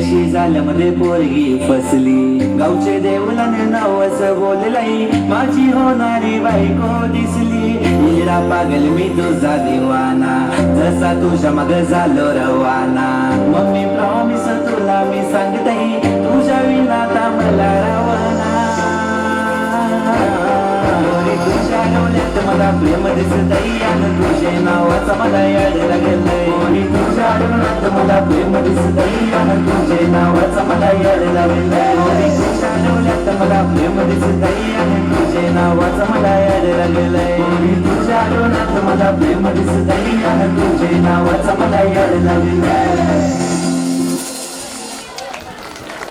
दिवशी झाल्यामध्ये पोरगी फसली, गावचे देवलाने नावच बोललाई, माझी होणारी बायको दिसली. हिरा पागल मी तुझा दिवाना, जसा तुझ्या मग झालो रवाना. मम्मी प्रॉमिस तुला मी सांगतई, तुझ्या विना आता मला रवाना. तुझ्या डोळ्यात मला प्रेम दिसतई, आणि तुझे नावाचा मला याड लागलंय. तुझ्या डोळ्यात मला प्रेम दिसतई, आणि तुझे नावाचा मला याड लागलंय. तुझ्या डोळ्यात मला प्रेम दिसतई, आणि तुझे नावाचा मला याड लागलंय. तुझ्या डोळ्यात मला प्रेम दिसतई, आणि तुझे नावाचा मला याड लागलंय.